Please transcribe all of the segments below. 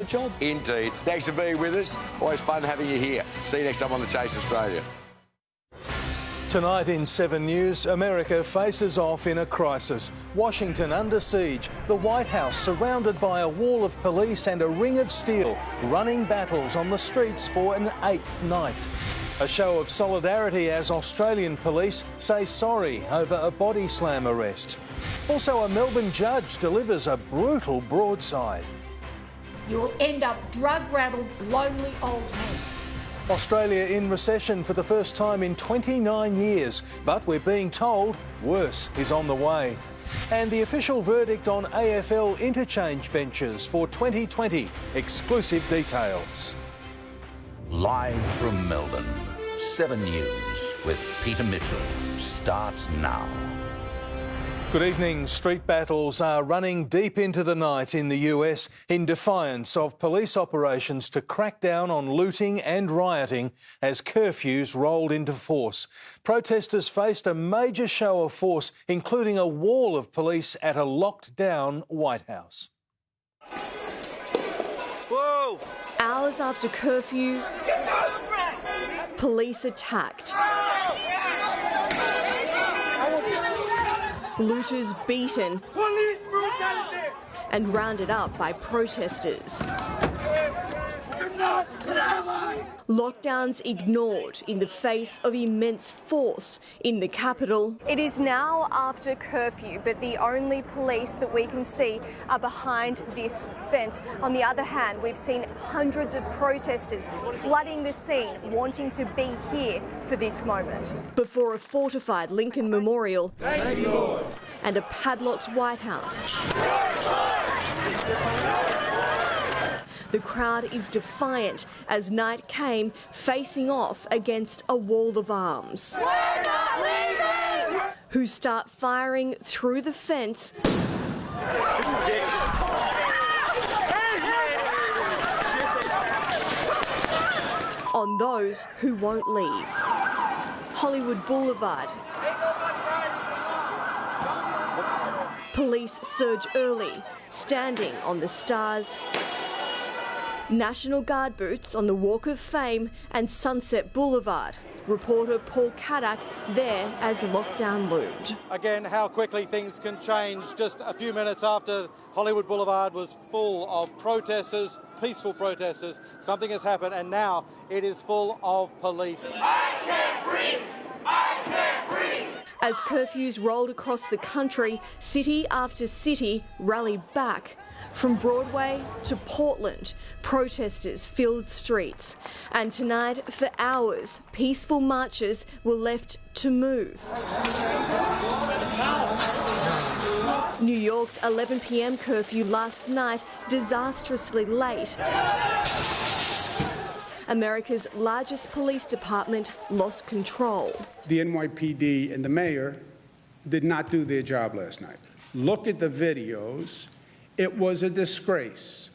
Job. Indeed. Thanks for being with us. Always fun having you here. See you next time on The Chase Australia. Tonight in 7 News, America faces off in a crisis. Washington under siege. The White House surrounded by a wall of police and a ring of steel, running battles on the streets for an 8th night. A show of solidarity as Australian police say sorry over a body slam arrest. Also, a Melbourne judge delivers a brutal broadside. You'll end up drug-rattled, lonely old men. Australia in recession for the first time in 29 years, but we're being told worse is on the way. And the official verdict on AFL interchange benches for 2020. Exclusive details. Live from Melbourne, 7 News with Peter Mitchell starts now. Good evening. Street battles are running deep into the night in the US in defiance of police operations to crack down on looting and rioting as curfews rolled into force. Protesters faced a major show of force, including a wall of police at a locked-down White House. Whoa! Hours after curfew, police attacked. Looters beaten and rounded up by protesters. Lockdowns ignored in the face of immense force in the capital. It is now after curfew, but the only police that we can see are behind this fence. On the other hand, we've seen hundreds of protesters flooding the scene, wanting to be here for this moment. Before a fortified Lincoln Memorial and a padlocked White House. The crowd is defiant as night came, facing off against a wall of arms. We're not leaving! Who start firing through the fence on those who won't leave. Hollywood Boulevard. Police surge early, standing on the stars. National Guard boots on the Walk of Fame and Sunset Boulevard. Reporter Paul Caddock there as lockdown loomed. Again, how quickly things can change. Just a few minutes after Hollywood Boulevard was full of protesters, peaceful protesters, something has happened and now it is full of police. I can't breathe! I can't breathe! As curfews rolled across the country, city after city rallied back. From Broadway to Portland, protesters filled streets. And tonight, for hours, peaceful marchers were left to move. New York's 11 p.m. curfew last night disastrously late. America's largest police department lost control. The NYPD and the mayor did not do their job last night. Look at the videos. It was a disgrace.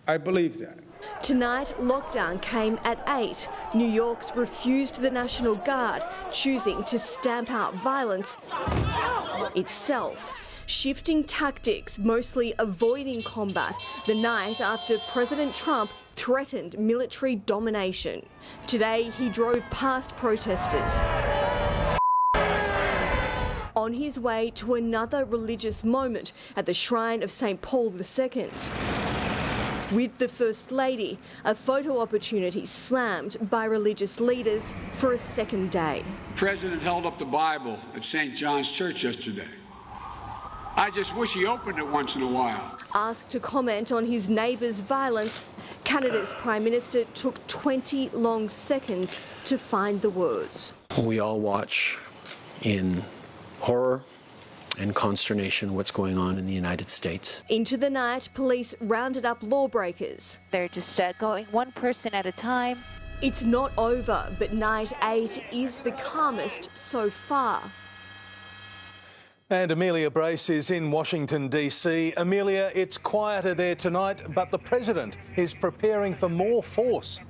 I believe that. Tonight, lockdown came at 8. New York's refused the National Guard, choosing to stamp out violence itself. Shifting tactics, mostly avoiding combat, the night after President Trump threatened military domination. Today, he drove past protesters on his way to another religious moment at the shrine of St. Paul II. With the First Lady, a photo opportunity slammed by religious leaders for a second day. The President held up the Bible at St. John's Church yesterday. I just wish he opened it once in a while. Asked to comment on his neighbour's violence, Canada's Prime Minister took 20 long seconds to find the words. We all watch in horror and consternation what's going on in the United States. Into the night, police rounded up lawbreakers. They're just going one person at a time. It's not over, but night 8 is the calmest so far. And Amelia Brace is in Washington, D.C. Amelia, it's quieter there tonight, but the President is preparing for more force.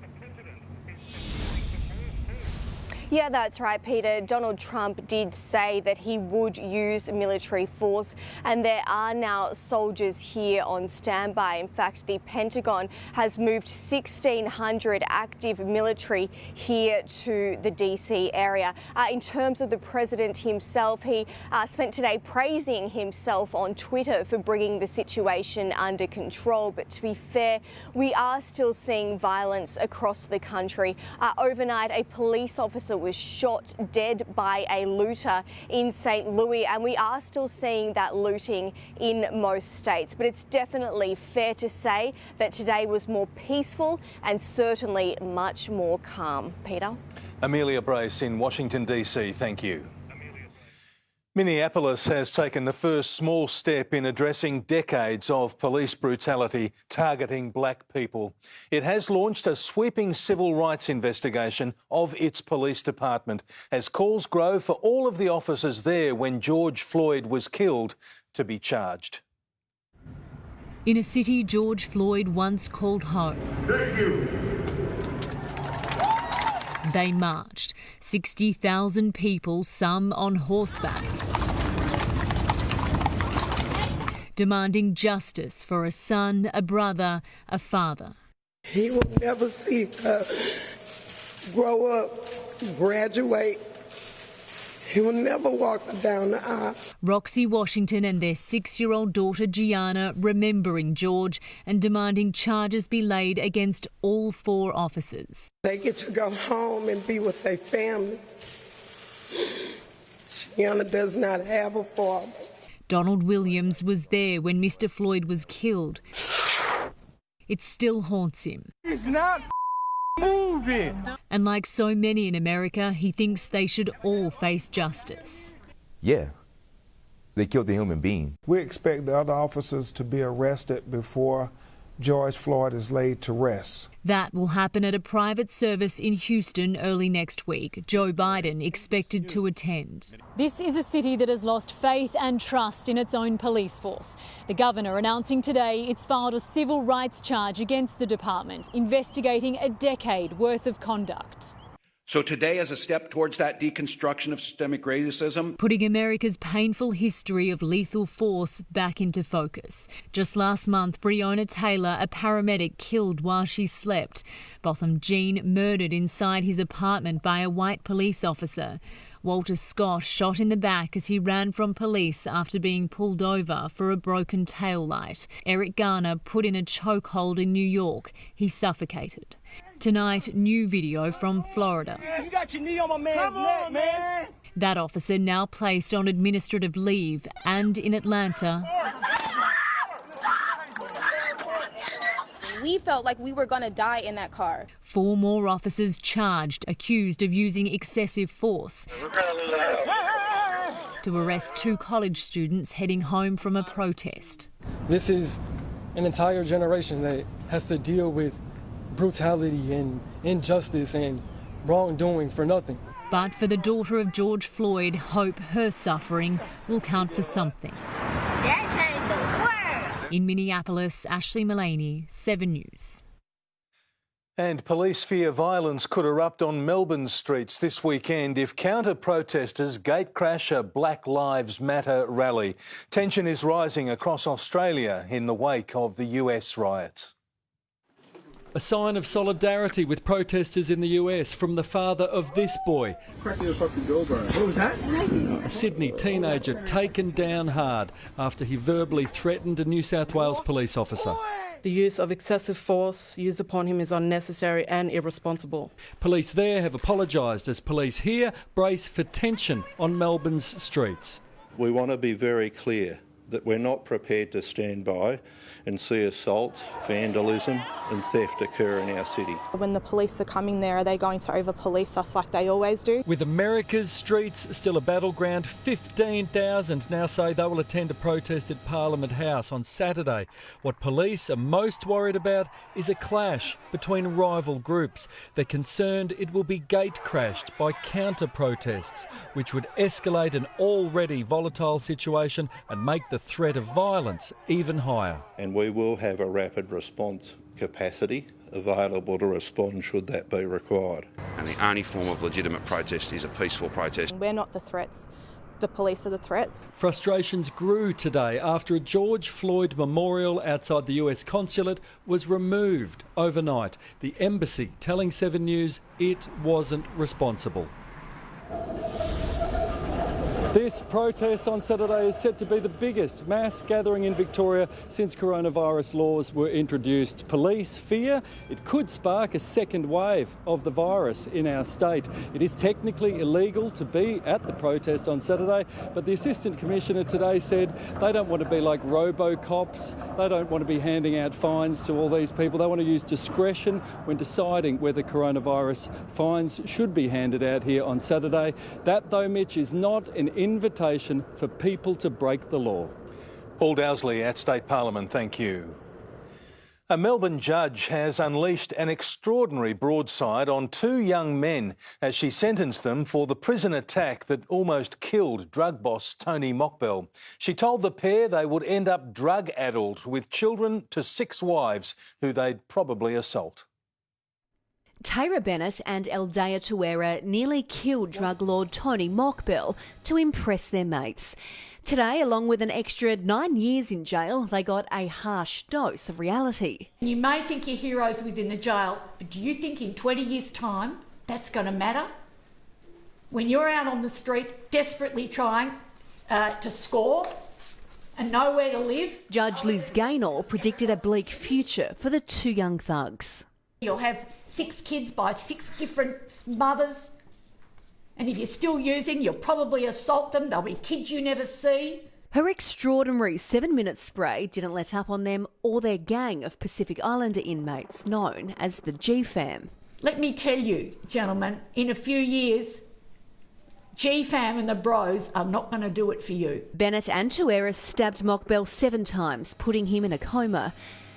Yeah, that's right, Peter. Donald Trump did say that he would use military force, and there are now soldiers here on standby. In fact, the Pentagon has moved 1,600 active military here to the DC area. In terms of the president himself, he spent today praising himself on Twitter for bringing the situation under control. But to be fair, we are still seeing violence across the country. Overnight, a police officer was shot dead by a looter in St. Louis, and we are still seeing that looting in most states. But it's definitely fair to say that today was more peaceful and certainly much more calm. Peter? Amelia Brace in Washington, D.C., thank you. Minneapolis has taken the first small step in addressing decades of police brutality targeting black people. It has launched a sweeping civil rights investigation of its police department as calls grow for all of the officers there when George Floyd was killed to be charged. In a city George Floyd once called home. Thank you. They marched, 60,000 people, some on horseback, demanding justice for a son, a brother, a father. He will never see her grow up, graduate. He will never walk down the aisle. Roxy Washington and their 6-year-old daughter Gianna remembering George and demanding charges be laid against all 4 officers. They get to go home and be with their families. Gianna does not have a father. Donald Williams was there when Mr. Floyd was killed. It still haunts him. He's not moving. And like so many in America, he thinks they should all face justice. Yeah, they killed a human being. We expect the other officers to be arrested before George Floyd is laid to rest. That will happen at a private service in Houston early next week. Joe Biden expected to attend. This is a city that has lost faith and trust in its own police force. The governor announcing today it's filed a civil rights charge against the department, investigating a decade worth of conduct. So today, as a step towards that deconstruction of systemic racism, putting America's painful history of lethal force back into focus. Just last month, Breonna Taylor, a paramedic, killed while she slept. Botham Jean murdered inside his apartment by a white police officer. Walter Scott shot in the back as he ran from police after being pulled over for a broken tail light. Eric Garner put in a chokehold in New York. He suffocated. Tonight, new video from Florida. You got your knee on my man's neck, man. That officer now placed on administrative leave. And in Atlanta, we felt like we were going to die in that car. 4 more officers charged, accused of using excessive force to arrest 2 college students heading home from a protest. This is an entire generation that has to deal with brutality and injustice and wrongdoing for nothing. But for the daughter of George Floyd, hope her suffering will count for something. That changed the world. In Minneapolis, Ashley Mullaney, 7 News. And police fear violence could erupt on Melbourne streets this weekend if counter-protesters gatecrash a Black Lives Matter rally. Tension is rising across Australia in the wake of the US riots. A sign of solidarity with protesters in the US from the father of this boy. What was that? A Sydney teenager taken down hard after he verbally threatened a New South Wales police officer. The use of excessive force used upon him is unnecessary and irresponsible. Police there have apologised as police here brace for tension on Melbourne's streets. We want to be very clear that we're not prepared to stand by and see assaults, vandalism and theft occur in our city. When the police are coming there, are they going to over-police us like they always do? With America's streets still a battleground, 15,000 now say they will attend a protest at Parliament House on Saturday. What police are most worried about is a clash between rival groups. They're concerned it will be gate-crashed by counter-protests, which would escalate an already volatile situation and make the the threat of violence even higher. And we will have a rapid response capacity available to respond should that be required. And the only form of legitimate protest is a peaceful protest. We're not the threats. The police are the threats. Frustrations grew today after a George Floyd memorial outside the US consulate was removed overnight. The embassy telling 7 News it wasn't responsible. This protest on Saturday is set to be the biggest mass gathering in Victoria since coronavirus laws were introduced. Police fear it could spark a second wave of the virus in our state. It is technically illegal to be at the protest on Saturday, but the Assistant Commissioner today said they don't want to be like robo-cops. They don't want to be handing out fines to all these people. They want to use discretion when deciding whether coronavirus fines should be handed out here on Saturday. That, though, Mitch, is not an invitation for people to break the law. Paul Dowsley at State Parliament, thank you. A Melbourne judge has unleashed an extraordinary broadside on two young men as she sentenced them for the prison attack that almost killed drug boss Tony Mockbell. She told the pair they would end up drug-addled with children to 6 wives who they'd probably assault. Tara Bennett and Eldea Tuera nearly killed drug lord Tony Mockbell to impress their mates. Today, along with an extra 9 years in jail, they got a harsh dose of reality. You may think you're heroes within the jail, but do you think in 20 years' time that's going to matter? When you're out on the street desperately trying to score and nowhere to live? Judge Liz Gaynor predicted a bleak future for the two young thugs. You'll have 6 kids by 6 different mothers. And if you're still using, you'll probably assault them. There'll be kids you never see. Her extraordinary 7-minute spray didn't let up on them or their gang of Pacific Islander inmates known as the G-Fam. Let me tell you, gentlemen, in a few years, G-Fam and the bros are not going to do it for you. Bennett and Tuera stabbed Mockbell 7 times, putting him in a coma.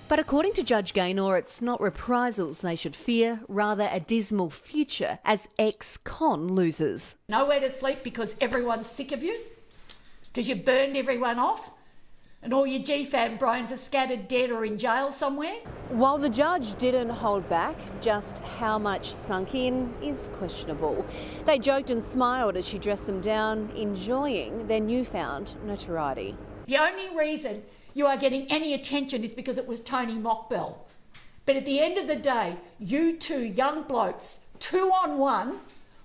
But according to Judge Gaynor, it's not reprisals they should fear, rather a dismal future as ex-con losers. Nowhere to sleep because everyone's sick of you, because you burned everyone off, and all your G-Fam brains are scattered dead or in jail somewhere. While the judge didn't hold back, just how much sunk in is questionable. They joked and smiled as she dressed them down, enjoying their newfound notoriety. The only reason you are getting any attention is because it was Tony Mockbell. But at the end of the day, you two young blokes, 2-on-1,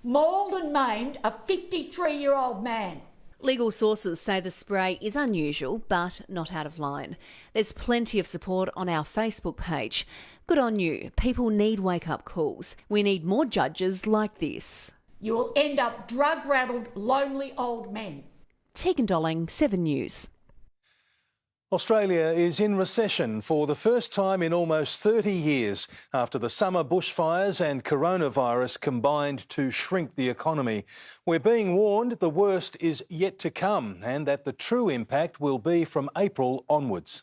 mauled and maimed a 53-year-old man. Legal sources say the spray is unusual, but not out of line. There's plenty of support on our Facebook page. Good on you. People need wake-up calls. We need more judges like this. You will end up drug-rattled, lonely old men. Tegan Dolling, 7 News. Australia is in recession for the first time in almost 30 years after the summer bushfires and coronavirus combined to shrink the economy. We're being warned the worst is yet to come and that the true impact will be from April onwards.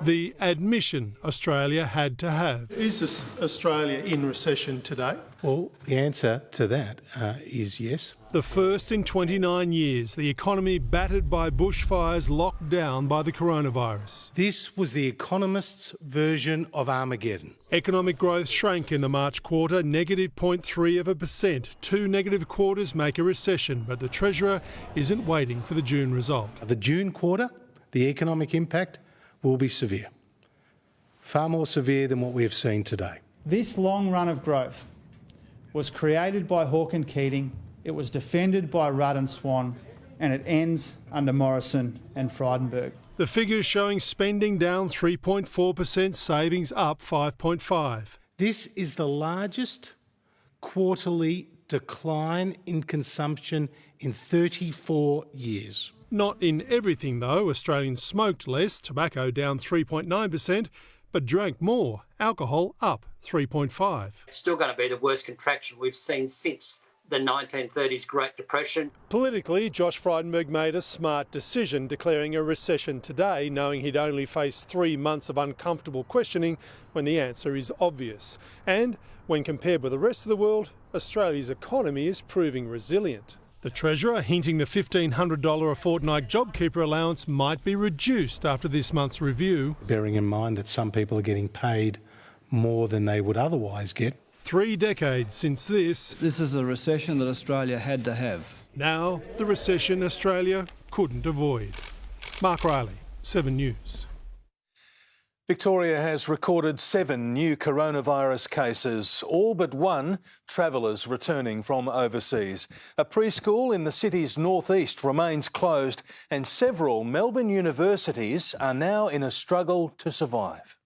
The admission Australia had to have. Is Australia in recession today? Well, the answer to that is yes. The first in 29 years, the economy battered by bushfires, locked down by the coronavirus. This was the economists' version of Armageddon. Economic growth shrank in the March quarter, negative 0.3%. 2 negative quarters make a recession, but the Treasurer isn't waiting for the June result. The June quarter, the economic impact will be severe, far more severe than what we have seen today. This long run of growth was created by Hawke and Keating, it was defended by Rudd and Swan, and it ends under Morrison and Frydenberg. The figures showing spending down 3.4%, savings up 5.5%. This is the largest quarterly decline in consumption in 34 years. Not in everything, though. Australians smoked less, tobacco down 3.9%, but drank more, alcohol up 3.5%. It's still going to be the worst contraction we've seen since the 1930s Great Depression. Politically, Josh Frydenberg made a smart decision declaring a recession today, knowing he'd only face 3 months of uncomfortable questioning when the answer is obvious. And when compared with the rest of the world, Australia's economy is proving resilient. The Treasurer hinting the $1,500 a fortnight JobKeeper allowance might be reduced after this month's review. Bearing in mind that some people are getting paid more than they would otherwise get. 3 decades since this. This is a recession that Australia had to have. Now, the recession Australia couldn't avoid. Mark Riley, 7 News. Victoria has recorded 7 new coronavirus cases, all but one travellers returning from overseas. A preschool in the city's northeast remains closed and several Melbourne universities are now in a struggle to survive.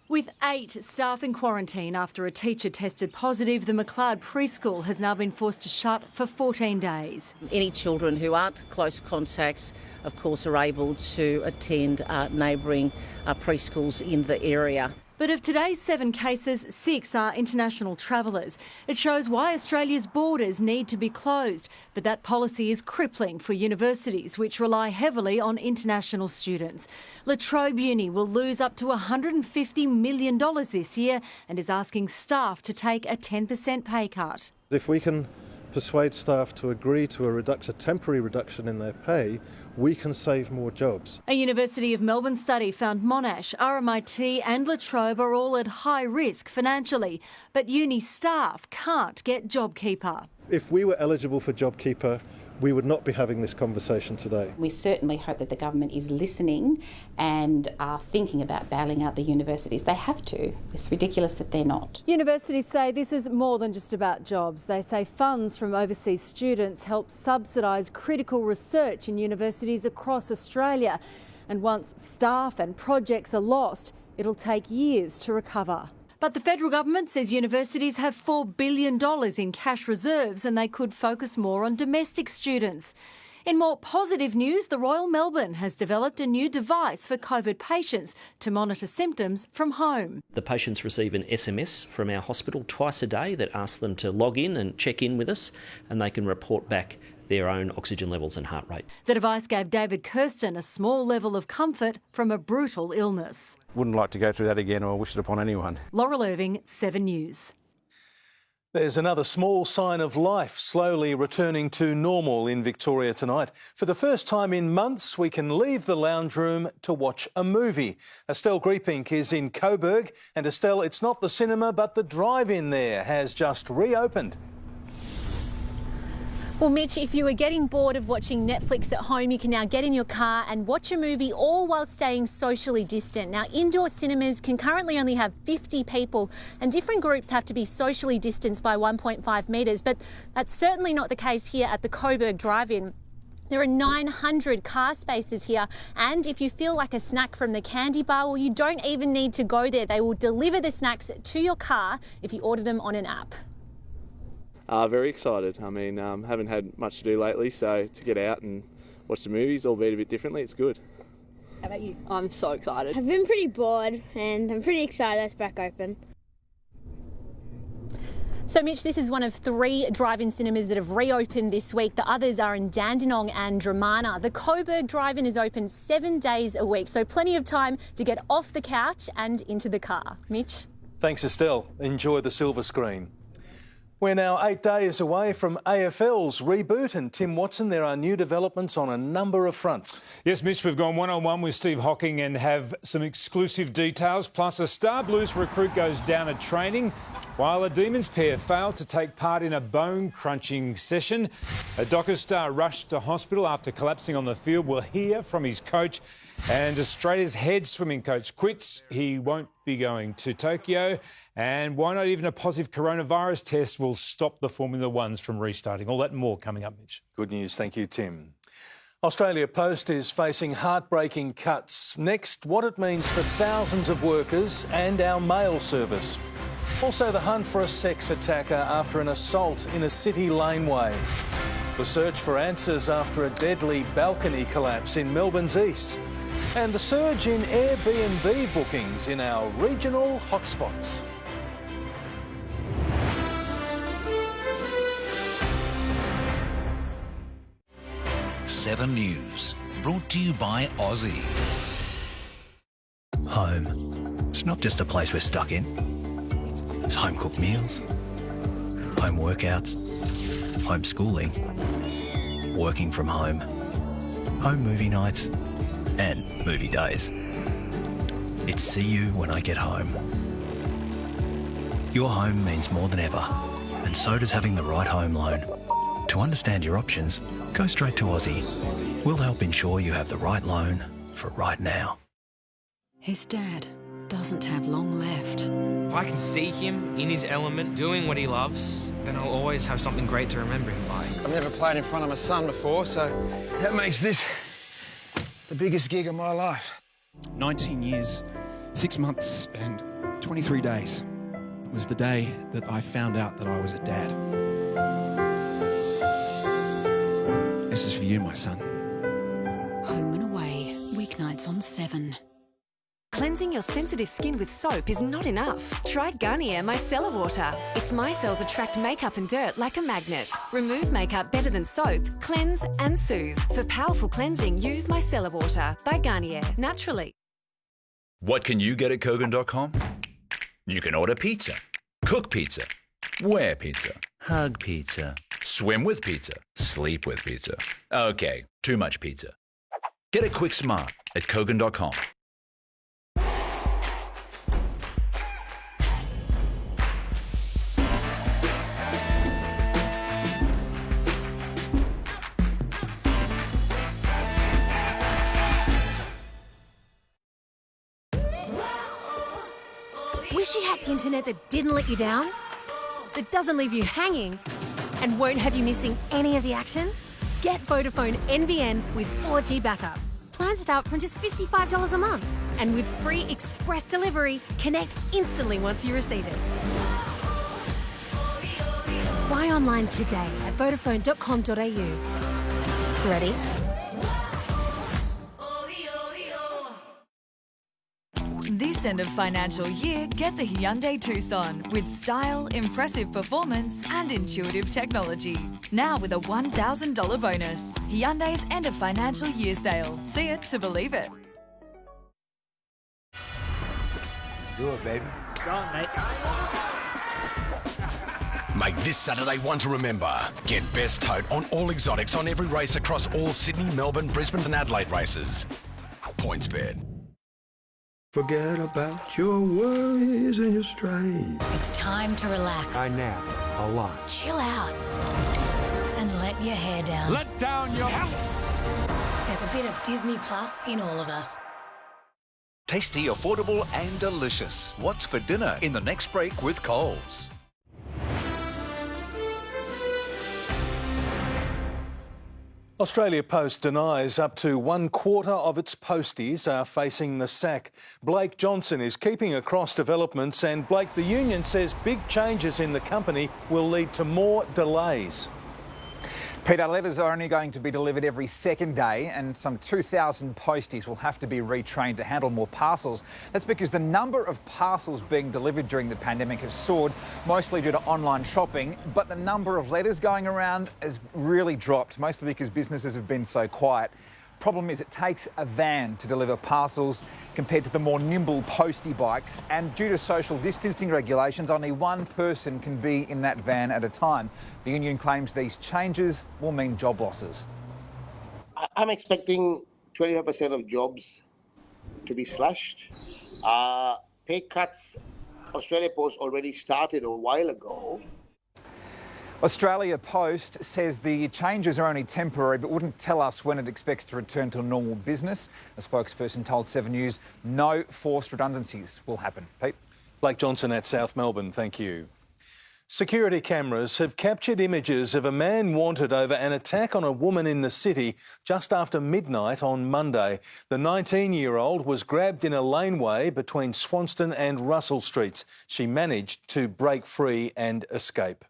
With 8 staff in quarantine after a teacher tested positive, the McLeod preschool has now been forced to shut for 14 days. Any children who aren't close contacts, of course, are able to attend neighbouring preschools in the area. But of today's 7 cases, 6 are international travellers. It shows why Australia's borders need to be closed. But that policy is crippling for universities, which rely heavily on international students. La Trobe Uni will lose up to $150 million this year and is asking staff to take a 10% pay cut. If we can persuade staff to agree to a temporary reduction in their pay, we can save more jobs. A University of Melbourne study found Monash, RMIT and La Trobe are all at high risk financially, but uni staff can't get JobKeeper. If we were eligible for JobKeeper, we would not be having this conversation today. We certainly hope that the government is listening and are thinking about bailing out the universities. They have to. It's ridiculous that they're not. Universities say this is more than just about jobs. They say funds from overseas students help subsidise critical research in universities across Australia. And once staff and projects are lost, it'll take years to recover. But the federal government says universities have $4 billion in cash reserves and they could focus more on domestic students. In more positive news, the Royal Melbourne has developed a new device for COVID patients to monitor symptoms from home. The patients receive an SMS from our hospital twice a day that asks them to log in and check in with us, and they can report back their own oxygen levels and heart rate. The device gave David Kirsten a small level of comfort from a brutal illness. Wouldn't like to go through that again or wish it upon anyone. Laurel Irving, 7 News. There's another small sign of life slowly returning to normal in Victoria tonight. For the first time in months, we can leave the lounge room to watch a movie. Estelle Griepink is in Coburg, and Estelle, it's not the cinema but the drive-in there has just reopened. Well, Mitch, if you were getting bored of watching Netflix at home, you can now get in your car and watch a movie, all while staying socially distant. Now, indoor cinemas can currently only have 50 people, and different groups have to be socially distanced by 1.5 metres, but that's certainly not the case here at the Coburg Drive-In. There are 900 car spaces here, and if you feel like a snack from the candy bar, well, you don't even need to go there. They will deliver the snacks to your car if you order them on an app. Very excited. I mean, haven't had much to do lately, so to get out and watch the movies, albeit a bit differently, it's good. How about you? I'm so excited. I've been pretty bored and I'm pretty excited that's back open. So, Mitch, this is one of 3 drive-in cinemas that have reopened this week. The others are in Dandenong and Dramana. The Coburg Drive-In is open 7 days a week, so plenty of time to get off the couch and into the car. Mitch? Thanks, Estelle. Enjoy the silver screen. We're now 8 days away from AFL's reboot, and Tim Watson, there are new developments on a number of fronts. Yes, Mitch, we've gone one-on-one with Steve Hocking and have some exclusive details, plus a Star Blues recruit goes down at training, while a Demons pair failed to take part in a bone-crunching session. A Dockers star rushed to hospital after collapsing on the field. We'll hear from his coach. And Australia's head swimming coach quits. He won't be going to Tokyo. And why not even a positive coronavirus test will stop the Formula Ones from restarting? All that and more coming up, Mitch. Good news. Thank you, Tim. Australia Post is facing heartbreaking cuts. Next, what it means for thousands of workers and our mail service. Also, the hunt for a sex attacker after an assault in a city laneway. The search for answers after a deadly balcony collapse in Melbourne's east. And the surge in Airbnb bookings in our regional hotspots. Seven News, brought to you by Aussie. Home. It's not just a place we're stuck in. It's home-cooked meals, home workouts, homeschooling, working from home, home movie nights, and movie days. It's see you when I get home. Your home means more than ever, and so does having the right home loan. To understand your options, go straight to Aussie. We'll help ensure you have the right loan for right now. His dad doesn't have long left. If I can see him in his element, doing what he loves, then I'll always have something great to remember him by. I've never played in front of my son before, so that makes this the biggest gig of my life. 19 years, 6 months and 23 days. It was the day that I found out that I was a dad. This is for you, my son. Home and Away, weeknights on 7. Cleansing your sensitive skin with soap is not enough. Try Garnier Micellar Water. Its micelles attract makeup and dirt like a magnet. Remove makeup better than soap. Cleanse and soothe. For powerful cleansing, use Micellar Water by Garnier, naturally. What can you get at Kogan.com? You can order pizza, cook pizza, wear pizza, hug pizza, swim with pizza, sleep with pizza. Okay, too much pizza. Get it quick smart at Kogan.com. Wish you had internet that didn't let you down? That doesn't leave you hanging and won't have you missing any of the action? Get Vodafone NBN with 4G backup. Plans start from just $55 a month. And with free express delivery, connect instantly once you receive it. Buy online today at vodafone.com.au. Ready? This end of financial year, get the Hyundai Tucson with style, impressive performance and intuitive technology. Now with a $1,000 bonus. Hyundai's end of financial year sale. See it to believe it. Let's do it, baby. It's on, mate. Make this Saturday one to remember. Get best tote on all exotics on every race across all Sydney, Melbourne, Brisbane and Adelaide races. PointsBet. Forget about your worries and your strain. It's time to relax. I nap a lot. Chill out. And let your hair down. Let down your hair. There's a bit of Disney Plus in all of us. Tasty, affordable and delicious. What's for dinner in the next break with Coles? Australia Post denies up to 1/4 of its posties are facing the sack. Blake Johnson is keeping across developments, and Blake, the union says big changes in the company will lead to more delays. Peter, letters are only going to be delivered every second day, and some 2,000 posties will have to be retrained to handle more parcels. That's because the number of parcels being delivered during the pandemic has soared, mostly due to online shopping, but the number of letters going around has really dropped, mostly because businesses have been so quiet. Problem is, it takes a van to deliver parcels compared to the more nimble postie bikes, and due to social distancing regulations, only one person can be in that van at a time. The union claims these changes will mean job losses. I'm expecting 25% of jobs to be slashed. Pay cuts, Australia Post already started a while ago. Australia Post says the changes are only temporary, but wouldn't tell us when it expects to return to normal business. A spokesperson told 7 News no forced redundancies will happen. Pete? Blake Johnson at South Melbourne, thank you. Security cameras have captured images of a man wanted over an attack on a woman in the city just after midnight on Monday. The 19-year-old was grabbed in a laneway between Swanston and Russell Streets. She managed to break free and escape.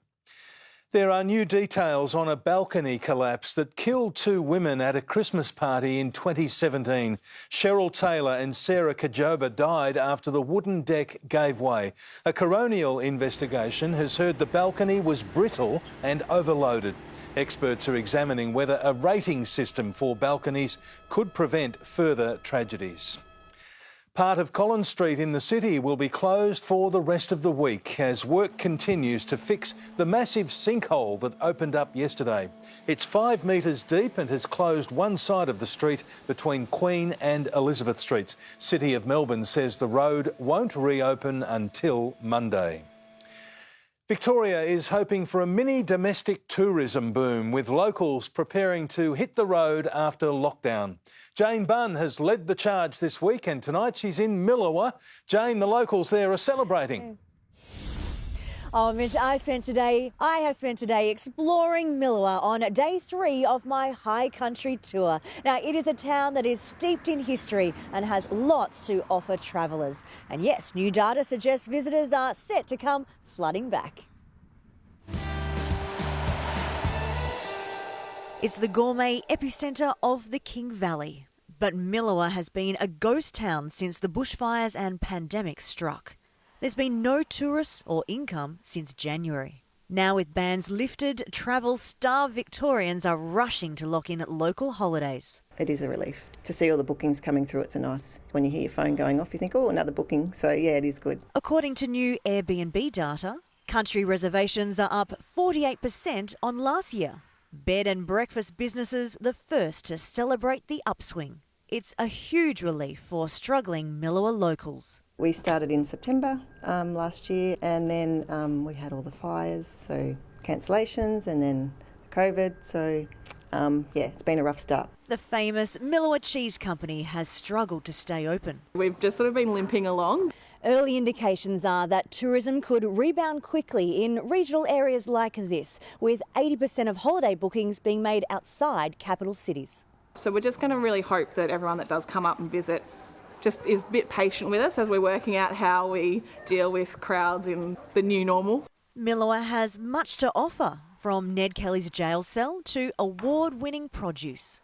There are new details on a balcony collapse that killed 2 women at a Christmas party in 2017. Cheryl Taylor and Sarah Kajoba died after the wooden deck gave way. A coronial investigation has heard the balcony was brittle and overloaded. Experts are examining whether a rating system for balconies could prevent further tragedies. Part of Collins Street in the city will be closed for the rest of the week as work continues to fix the massive sinkhole that opened up yesterday. It's 5 metres deep and has closed one side of the street between Queen and Elizabeth Streets. City of Melbourne says the road won't reopen until Monday. Victoria is hoping for a mini domestic tourism boom, with locals preparing to hit the road after lockdown. Jane Bunn has led the charge this week, and tonight she's in Millawa. Jane, the locals there are celebrating. Oh, Mitch, I have spent today exploring Millawa on day 3 of my high country tour. Now, it is a town that is steeped in history and has lots to offer travellers. And yes, new data suggests visitors are set to come flooding back. It's the gourmet epicentre of the King Valley. But Millawa has been a ghost town since the bushfires and pandemic struck. There's been no tourists or income since January. Now with bans lifted, travel-starved Victorians are rushing to lock in local holidays. It is a relief to see all the bookings coming through. It's a nice, when you hear your phone going off, you think, oh, another booking. So yeah, it is good. According to new Airbnb data, country reservations are up 48% on last year. Bed and breakfast businesses the first to celebrate the upswing. It's a huge relief for struggling Millawa locals. We started in September last year, and then we had all the fires, so cancellations, and then COVID. So yeah, it's been a rough start. The famous Millawa Cheese Company has struggled to stay open. We've just sort of been limping along. Early indications are that tourism could rebound quickly in regional areas like this, with 80% of holiday bookings being made outside capital cities. So we're just going to really hope that everyone that does come up and visit just is a bit patient with us as we're working out how we deal with crowds in the new normal. Millawa has much to offer, from Ned Kelly's jail cell to award-winning produce.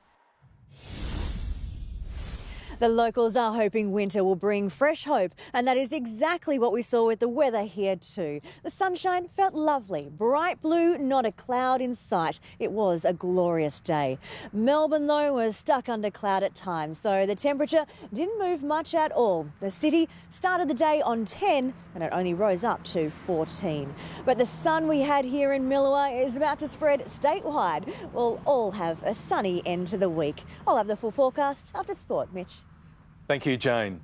The locals are hoping winter will bring fresh hope, and that is exactly what we saw with the weather here too. The sunshine felt lovely, bright blue, not a cloud in sight. It was a glorious day. Melbourne, though, was stuck under cloud at times, so the temperature didn't move much at all. The city started the day on 10 and it only rose up to 14. But the sun we had here in Millawa is about to spread statewide. We'll all have a sunny end to the week. I'll have the full forecast after sport, Mitch. Thank you, Jane.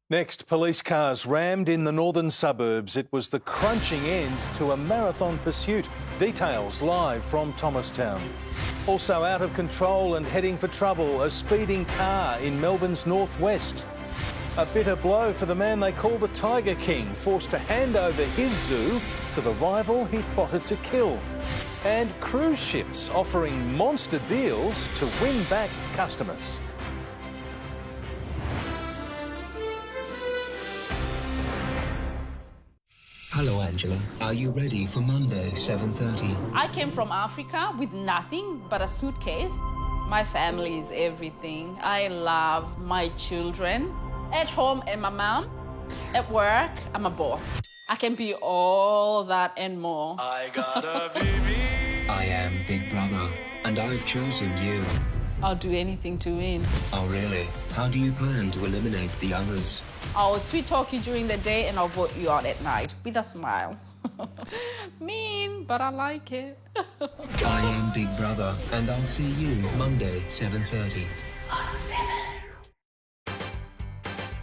Next, police cars rammed in the northern suburbs. It was the crunching end to a marathon pursuit. Details live from Thomastown. Also out of control and heading for trouble, a speeding car in Melbourne's northwest. A bitter blow for the man they call the Tiger King, forced to hand over his zoo to the rival he plotted to kill. And cruise ships offering monster deals to win back customers. Hello, Angela. Are you ready for Monday, 7:30? I came from Africa with nothing but a suitcase. My family is everything. I love my children. At home, I'm a mom. At work, I'm a boss. I can be all that and more. I got a baby. I am Big Brother, and I've chosen you. I'll do anything to win. Oh, really? How do you plan to eliminate the others? I'll sweet talk you during the day and I'll vote you out at night with a smile. Mean, but I like it. I am Big Brother, and I'll see you Monday, 7:30.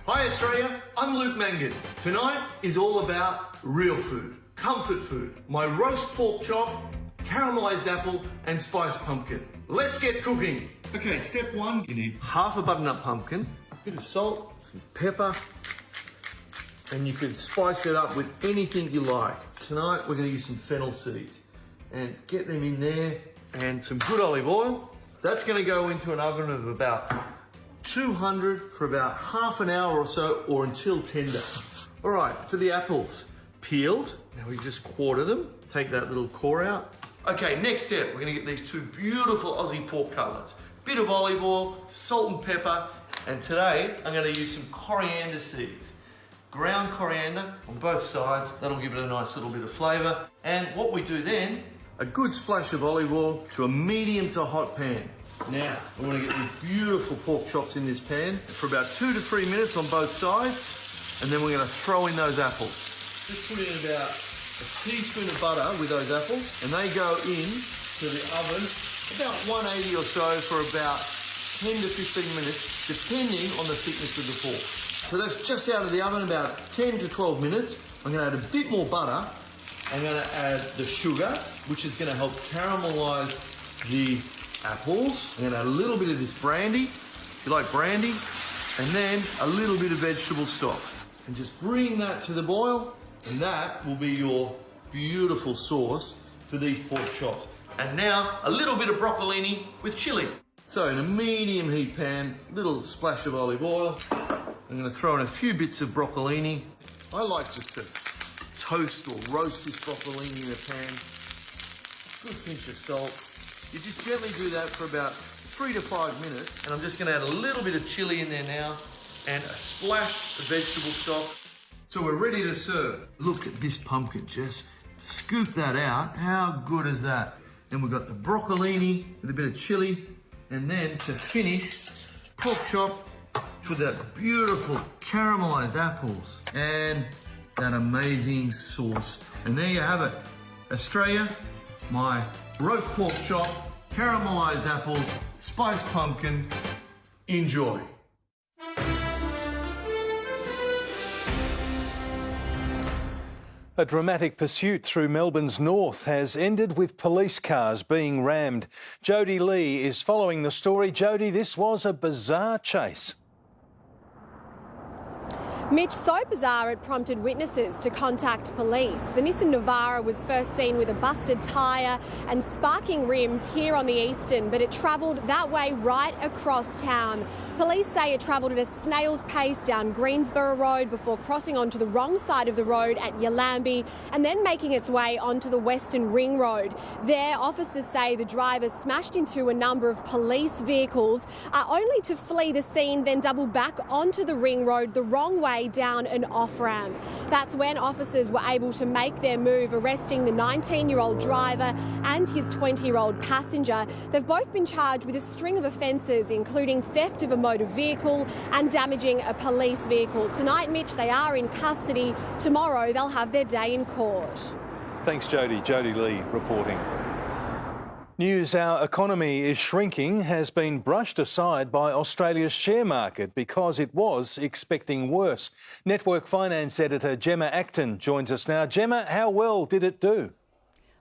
Hi Australia, I'm Luke Mangan. Tonight is all about real food, comfort food. My roast pork chop, caramelised apple and spiced pumpkin. Let's get cooking. Okay, step 1, you need half a butternut pumpkin, a bit of salt, some pepper, and you can spice it up with anything you like. Tonight we're going to use some fennel seeds and get them in there, and some good olive oil. That's going to go into an oven of about 200 for about half an hour or so, or until tender. All right, for the apples, peeled. Now we just quarter them, take that little core out. Okay, next step, we're gonna get these two beautiful Aussie pork cutlets. Bit of olive oil, salt and pepper, and today I'm gonna use some coriander seeds. Ground coriander on both sides, that'll give it a nice little bit of flavour. And what we do then, a good splash of olive oil to a medium to hot pan. Now, we want to get these beautiful pork chops in this pan for about 2 to 3 minutes on both sides, and then we're going to throw in those apples. Just put in about a teaspoon of butter with those apples, and they go in to the oven about 180 or so for about 10 to 15 minutes, depending on the thickness of the pork. So that's just out of the oven about 10 to 12 minutes. I'm going to add a bit more butter. I'm going to add the sugar, which is going to help caramelise the apples. I'm going to add a little bit of this brandy, if you like brandy, and then a little bit of vegetable stock. And just bring that to the boil, and that will be your beautiful sauce for these pork chops. And now a little bit of broccolini with chilli. So in a medium heat pan, little splash of olive oil. I'm going to throw in a few bits of broccolini. I like just to toast or roast this broccolini in a pan. Good pinch of salt. You just gently do that for about 3 to 5 minutes. And I'm just going to add a little bit of chilli in there now and a splash of vegetable stock. So we're ready to serve. Look at this pumpkin, Jess. Scoop that out. How good is that? And we've got the broccolini with a bit of chilli. And then to finish, pork chop with that beautiful caramelised apples and that amazing sauce. And there you have it. Australia, my roast pork chop, caramelised apples, spiced pumpkin. Enjoy. A dramatic pursuit through Melbourne's north has ended with police cars being rammed. Jodie Lee is following the story. Jodie, this was a bizarre chase. Mitch, so bizarre it prompted witnesses to contact police. The Nissan Navara was first seen with a busted tyre and sparking rims here on the Eastern, but it travelled that way right across town. Police say it travelled at a snail's pace down Greensborough Road before crossing onto the wrong side of the road at Yallambee and then making its way onto the Western Ring Road. There, officers say the driver smashed into a number of police vehicles, only to flee the scene, then double back onto the Ring Road the wrong way down an off-ramp. That's when officers were able to make their move, arresting the 19-year-old driver and his 20-year-old passenger. They've both been charged with a string of offences, including theft of a motor vehicle and damaging a police vehicle. Tonight, Mitch, they are in custody. Tomorrow, they'll have their day in court. Thanks, Jodie. Jodie Lee reporting. News our economy is shrinking has been brushed aside by Australia's share market because it was expecting worse. Network finance editor Gemma Acton joins us now. Gemma, how well did it do?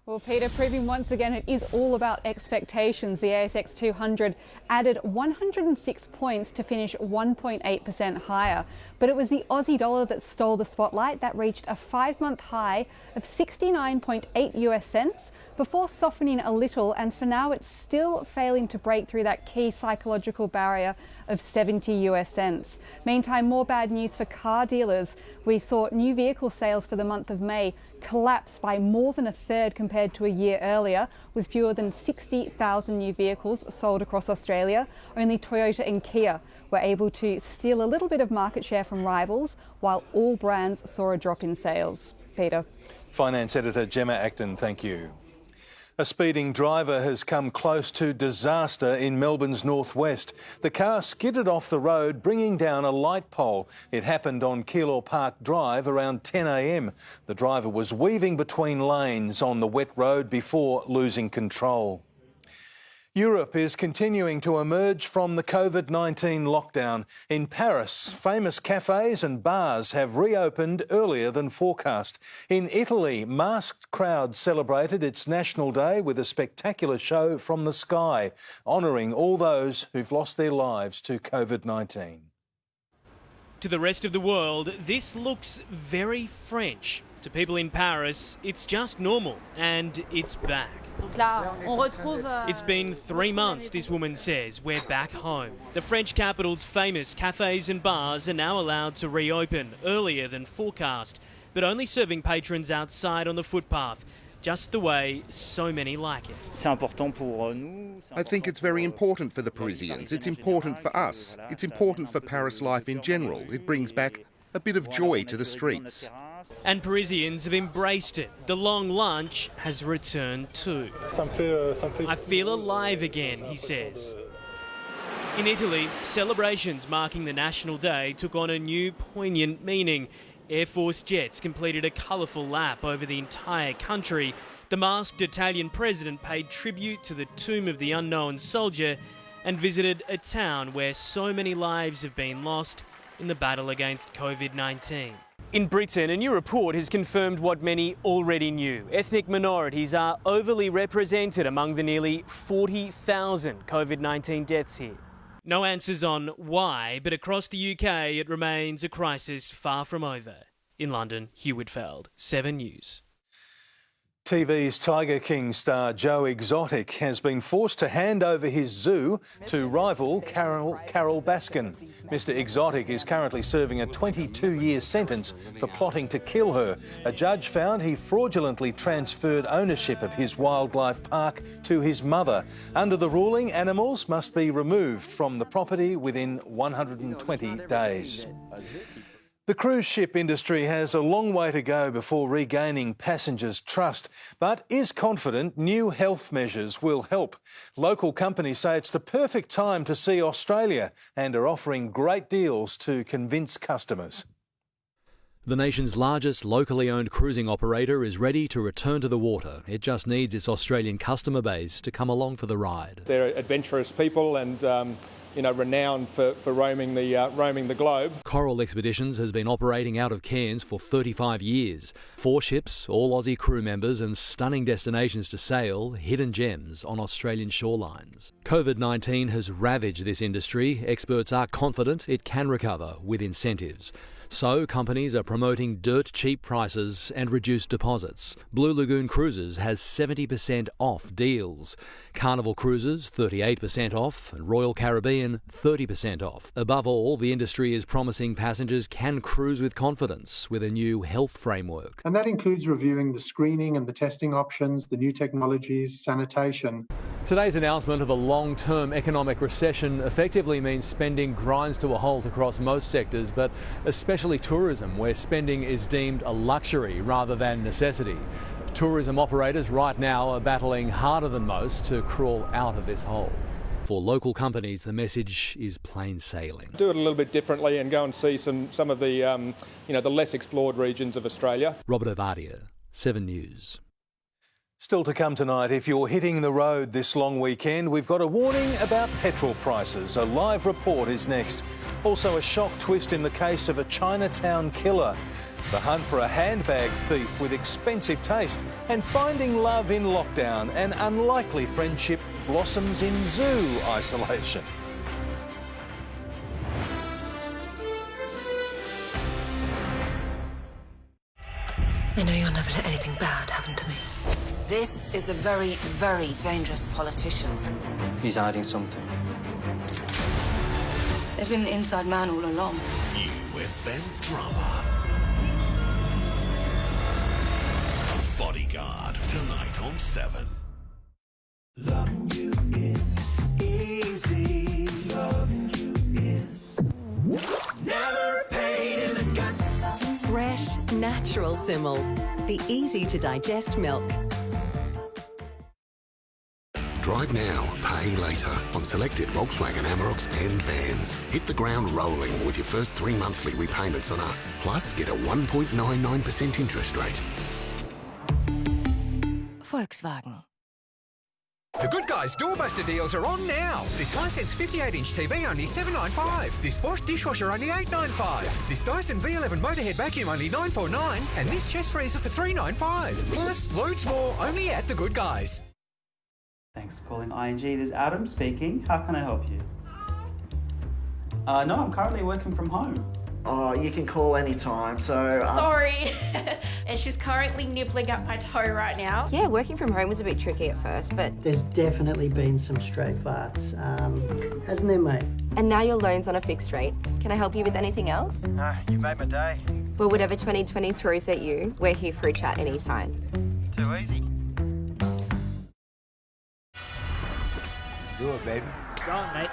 Well, Peter, proving once again it is all about expectations. The ASX 200 added 106 points to finish 1.8% higher. But it was the Aussie dollar that stole the spotlight. That reached a 5-month high of 69.8 US cents before softening a little. And for now, it's still failing to break through that key psychological barrier of 70 US cents. Meantime, more bad news for car dealers. We saw new vehicle sales for the month of May collapse by more than a third compared to a year earlier, with fewer than 60,000 new vehicles sold across Australia. Only Toyota and Kia were able to steal a little bit of market share from rivals, while all brands saw a drop in sales. Peter. Finance editor Gemma Acton, thank you. A speeding driver has come close to disaster in Melbourne's northwest. The car skidded off the road, bringing down a light pole. It happened on Keilor Park Drive around 10 a.m. The driver was weaving between lanes on the wet road before losing control. Europe is continuing to emerge from the COVID-19 lockdown. In Paris, famous cafes and bars have reopened earlier than forecast. In Italy, masked crowds celebrated its National Day with a spectacular show from the sky, honouring all those who've lost their lives to COVID-19. To the rest of the world, this looks very French. To people in Paris, it's just normal, and it's back. It's been 3 months, this woman says. We're back home. The French capital's famous cafes and bars are now allowed to reopen earlier than forecast, but only serving patrons outside on the footpath, just the way so many like it. I think it's very important for the Parisians. It's important for us. It's important for Paris life in general. It brings back a bit of joy to the streets. And Parisians have embraced it. The long lunch has returned too. I feel alive again, he says. In Italy, celebrations marking the National Day took on a new poignant meaning. Air Force jets completed a colourful lap over the entire country. The masked Italian president paid tribute to the tomb of the unknown soldier and visited a town where so many lives have been lost in the battle against COVID-19. In Britain, a new report has confirmed what many already knew. Ethnic minorities are overly represented among the nearly 40,000 COVID-19 deaths here. No answers on why, but across the UK it remains a crisis far from over. In London, Hugh Whitfield, 7 News. TV's Tiger King star Joe Exotic has been forced to hand over his zoo to rival Carol Baskin. Mr Exotic is currently serving a 22-year sentence for plotting to kill her. A judge found he fraudulently transferred ownership of his wildlife park to his mother. Under the ruling, animals must be removed from the property within 120 days. The cruise ship industry has a long way to go before regaining passengers' trust, but is confident new health measures will help. Local companies say it's the perfect time to see Australia and are offering great deals to convince customers. The nation's largest locally owned cruising operator is ready to return to the water. It just needs its Australian customer base to come along for the ride. They're adventurous people and renowned for roaming the globe. Coral Expeditions has been operating out of Cairns for 35 years. 4 ships, all Aussie crew members and stunning destinations to sail, hidden gems on Australian shorelines. COVID-19 has ravaged this industry. Experts are confident it can recover with incentives. So companies are promoting dirt-cheap prices and reduced deposits. Blue Lagoon Cruises has 70% off deals. Carnival Cruises 38% off and Royal Caribbean 30% off. Above all, the industry is promising passengers can cruise with confidence with a new health framework. And that includes reviewing the screening and the testing options, the new technologies, sanitation. Today's announcement of a long-term economic recession effectively means spending grinds to a halt across most sectors, but especially tourism, where spending is deemed a luxury rather than necessity. Tourism operators right now are battling harder than most to crawl out of this hole. For local companies, the message is plain sailing. Do it a little bit differently and go and see some of the the less explored regions of Australia. Robert Ovadia, 7 News. Still to come tonight, if you're hitting the road this long weekend, we've got a warning about petrol prices. A live report is next. Also a shock twist in the case of a Chinatown killer. The hunt for a handbag thief with expensive taste, and finding love in lockdown. An unlikely friendship blossoms in zoo isolation. I know you'll never let anything bad happen to me. This is a very, very dangerous politician. He's hiding something. There's been an inside man all along. New event drama. Bodyguard, tonight on 7. Loving you is easy. Loving you is never a pain in the guts. Fresh, natural Simmel. The easy-to-digest milk. Drive now, pay later on selected Volkswagen Amaroks and vans. Hit the ground rolling with your first 3 monthly repayments on us. Plus, get a 1.99% interest rate. Volkswagen. The Good Guys doorbuster deals are on now. This Hisense 58-inch TV only $795. This Bosch dishwasher only $895. This Dyson V11 motorhead vacuum only $949. And this chest freezer for $395. Plus, loads more only at The Good Guys. Thanks for calling ING. This is Adam speaking. How can I help you? No, I'm currently working from home. Oh, you can call anytime, so... Sorry. And she's currently nibbling at my toe right now. Yeah, working from home was a bit tricky at first, but... There's definitely been some stray farts, hasn't there, mate? And now your loan's on a fixed rate. Can I help you with anything else? No, you made my day. Well, whatever 2020 throws at you, we're here for a chat anytime. Too easy. Let's do it, baby. It's on, mate.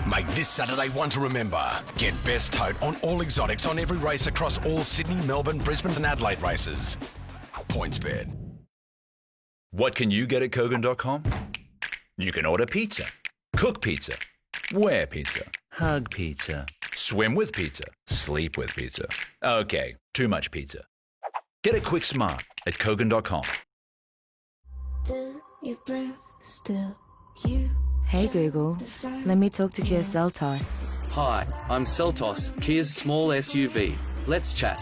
Make this Saturday one to remember. Get best tote on all exotics on every race across all Sydney, Melbourne, Brisbane and Adelaide races. PointsBet. What can you get at Kogan.com? You can order pizza, cook pizza, wear pizza, hug pizza, swim with pizza, sleep with pizza. Okay, too much pizza. Get it quick smart at Kogan.com. Your breath still you. Hey Google, let me talk to Kia Seltos. Hi, I'm Seltos, Kia's small SUV. Let's chat.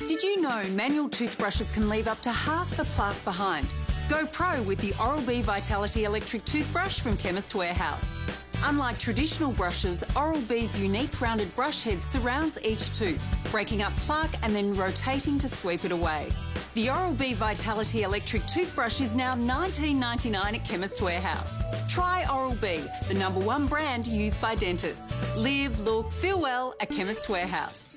Did you know manual toothbrushes can leave up to half the plaque behind? Go pro with the Oral-B Vitality electric toothbrush from Chemist Warehouse. Unlike traditional brushes, Oral-B's unique rounded brush head surrounds each tooth, breaking up plaque and then rotating to sweep it away. The Oral-B Vitality electric toothbrush is now $19.99 at Chemist Warehouse. Try Oral-B, the #1 brand used by dentists. Live, look, feel well at Chemist Warehouse.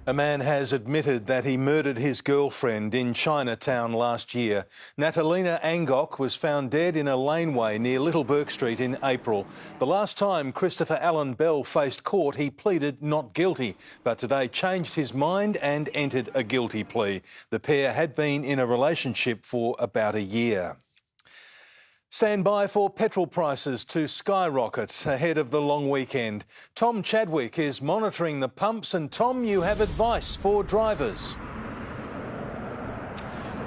A man has admitted that he murdered his girlfriend in Chinatown last year. Natalina Angok was found dead in a laneway near Little Bourke Street in April. The last time Christopher Allen Bell faced court, he pleaded not guilty, but today changed his mind and entered a guilty plea. The pair had been in a relationship for about a year. Stand by for petrol prices to skyrocket ahead of the long weekend. Tom Chadwick is monitoring the pumps, and Tom, you have advice for drivers.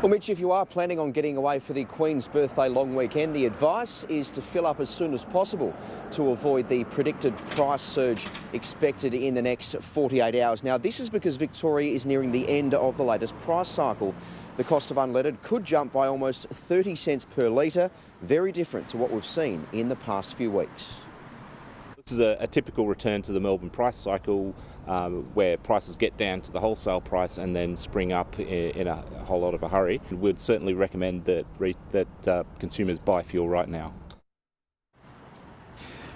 Well, Mitch, if you are planning on getting away for the Queen's birthday long weekend, the advice is to fill up as soon as possible to avoid the predicted price surge expected in the next 48 hours. Now, this is because Victoria is nearing the end of the latest price cycle. The cost of unleaded could jump by almost 30 cents per litre, very different to what we've seen in the past few weeks. This is a typical return to the Melbourne price cycle where prices get down to the wholesale price and then spring up in a whole lot of a hurry. We'd certainly recommend that consumers buy fuel right now.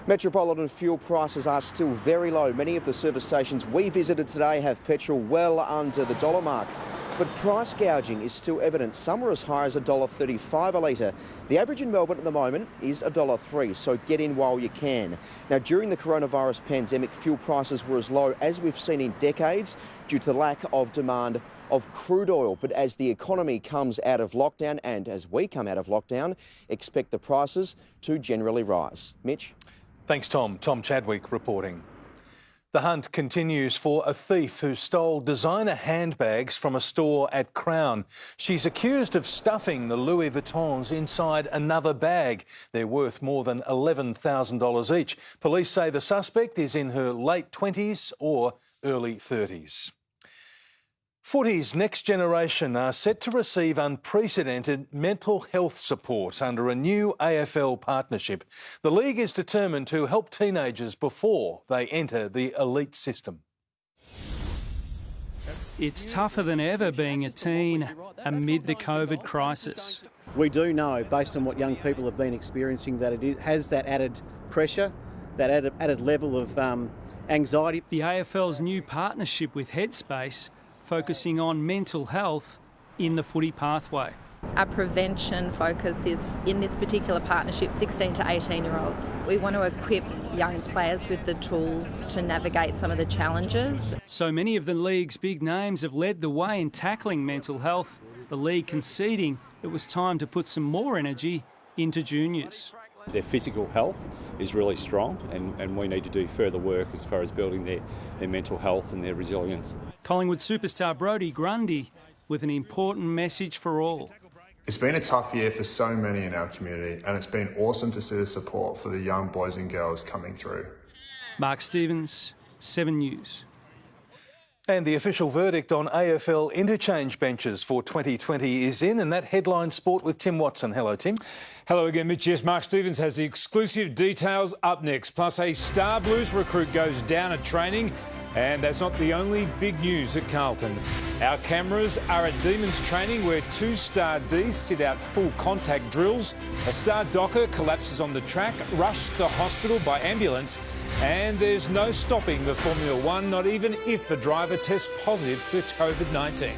Metropolitan fuel prices are still very low. Many of the service stations we visited today have petrol well under the dollar mark. But price gouging is still evident. Some are as high as $1.35 a litre. The average in Melbourne at the moment is $1.03, so get in while you can. Now, during the coronavirus pandemic, fuel prices were as low as we've seen in decades due to the lack of demand of crude oil. But as the economy comes out of lockdown and as we come out of lockdown, expect the prices to generally rise. Mitch? Thanks, Tom. Tom Chadwick reporting. The hunt continues for a thief who stole designer handbags from a store at Crown. She's accused of stuffing the Louis Vuittons inside another bag. They're worth more than $11,000 each. Police say the suspect is in her late 20s or early 30s. Footy's next generation are set to receive unprecedented mental health support under a new AFL partnership. The league is determined to help teenagers before they enter the elite system. It's tougher than ever being a teen amid the COVID crisis. We do know, based on what young people have been experiencing, that it has that added pressure, that added level of anxiety. The AFL's new partnership with Headspace focusing on mental health in the footy pathway. Our prevention focus is, in this particular partnership, 16 to 18-year-olds. We want to equip young players with the tools to navigate some of the challenges. So many of the league's big names have led the way in tackling mental health, the league conceding it was time to put some more energy into juniors. Their physical health is really strong and we need to do further work as far as building their mental health and their resilience. Collingwood superstar Brodie Grundy with an important message for all. It's been a tough year for so many in our community, and it's been awesome to see the support for the young boys and girls coming through. Mark Stevens, 7 News. And the official verdict on AFL interchange benches for 2020 is in, and that headline sport with Tim Watson. Hello, Tim. Hello again, Mitch. Yes, Mark Stevens has the exclusive details up next. Plus, a Star Blues recruit goes down at training, and that's not the only big news at Carlton. Our cameras are at Demons training, where 2 Star Ds sit out full contact drills. A Star Docker collapses on the track, rushed to hospital by ambulance, and there's no stopping the Formula One, not even if a driver tests positive to COVID-19.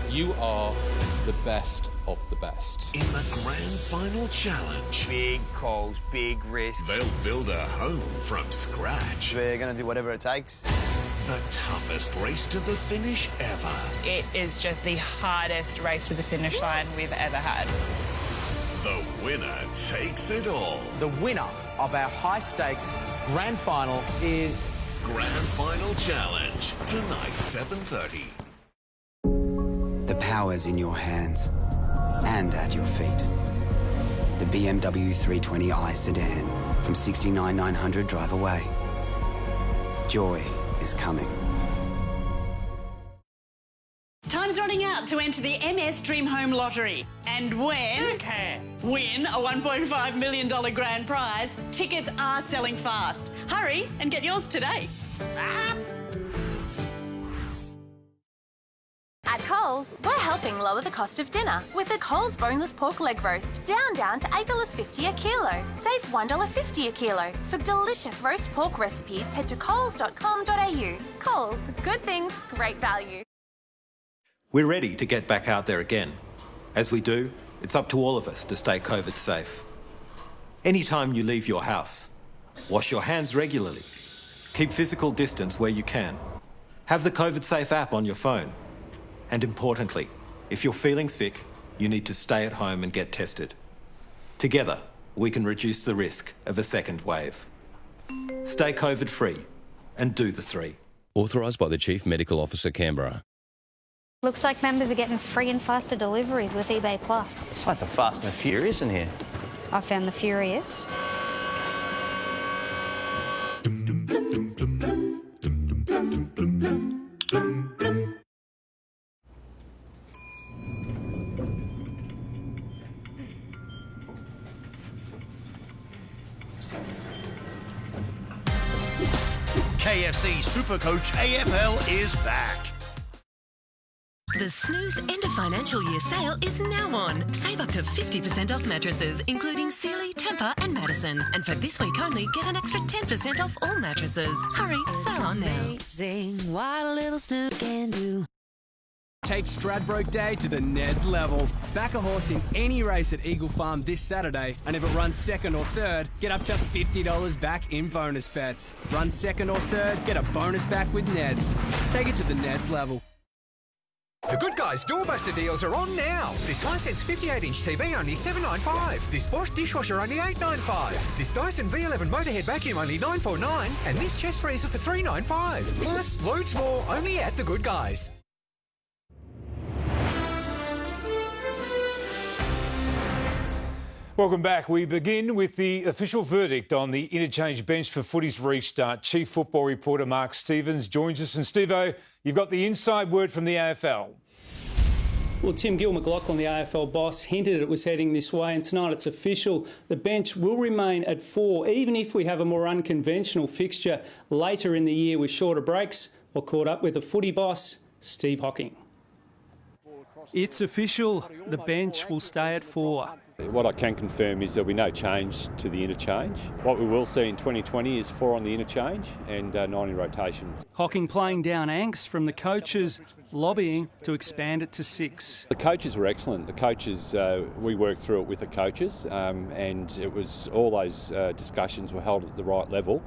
You are the best of the best. In the Grand Final Challenge, Big calls, big risk. they'll build a home from scratch. We're going to do whatever it takes. The toughest race to the finish ever. It is just the hardest race to the finish line we've ever had. The winner takes it all. The winner of our high-stakes grand final is... Grand Final Challenge, tonight 7:30. The power's in your hands and at your feet. The BMW 320i sedan from 69,900 drive away. Joy is coming. Time's running out to enter the MS Dream Home Lottery. And when win a $1.5 million grand prize, tickets are selling fast. Hurry and get yours today. At Coles, we're helping lower the cost of dinner with the Coles Boneless Pork Leg Roast. Down to $8.50 a kilo. Save $1.50 a kilo. For delicious roast pork recipes, head to coles.com.au. Coles, good things, great value. We're ready to get back out there again. As we do, it's up to all of us to stay COVID safe. Anytime you leave your house, wash your hands regularly. Keep physical distance where you can. Have the COVID Safe app on your phone. And importantly, if you're feeling sick, you need to stay at home and get tested. Together, we can reduce the risk of a second wave. Stay COVID-free and do the 3. Authorised by the Chief Medical Officer, Canberra. Looks like members are getting free and faster deliveries with eBay Plus. It's like the Fast and the Furious in here. I found the Furious. KFC Supercoach AFL is back. The Snooze End of Financial Year sale is now on. Save up to 50% off mattresses, including Sealy, Tempur and Madison. And for this week only, get an extra 10% off all mattresses. Hurry, sale on now. Amazing what a little snooze can do. Take Stradbroke Day to the Ned's level. Back a horse in any race at Eagle Farm this Saturday, and if it runs second or third, get up to $50 back in bonus bets. Run second or third, get a bonus back with Ned's. Take it to the Ned's level. The Good Guys doorbuster deals are on now. This Hisense 58-inch TV only $795. This Bosch dishwasher only $895. This Dyson V11 motorhead vacuum only $949. And this chest freezer for $395. Plus, loads more only at The Good Guys. Welcome back. We begin with the official verdict on the interchange bench for footy's restart. Chief Football reporter Mark Stevens joins us. And Stevo, you've got the inside word from the AFL. Well, Tim Gill-McLachlan, the AFL boss, hinted it was heading this way, and tonight it's official. The bench will remain at 4, even if we have a more unconventional fixture later in the year with shorter breaks. Or caught up with the footy boss, Steve Hocking. It's official. The bench will stay at 4. What I can confirm is there'll be no change to the interchange. What we will see in 2020 is 4 on the interchange and 9 in rotation. Hocking playing down angst from the coaches, lobbying to expand it to 6. The coaches were excellent. The coaches, we worked through it with the coaches, and it was all those discussions were held at the right level.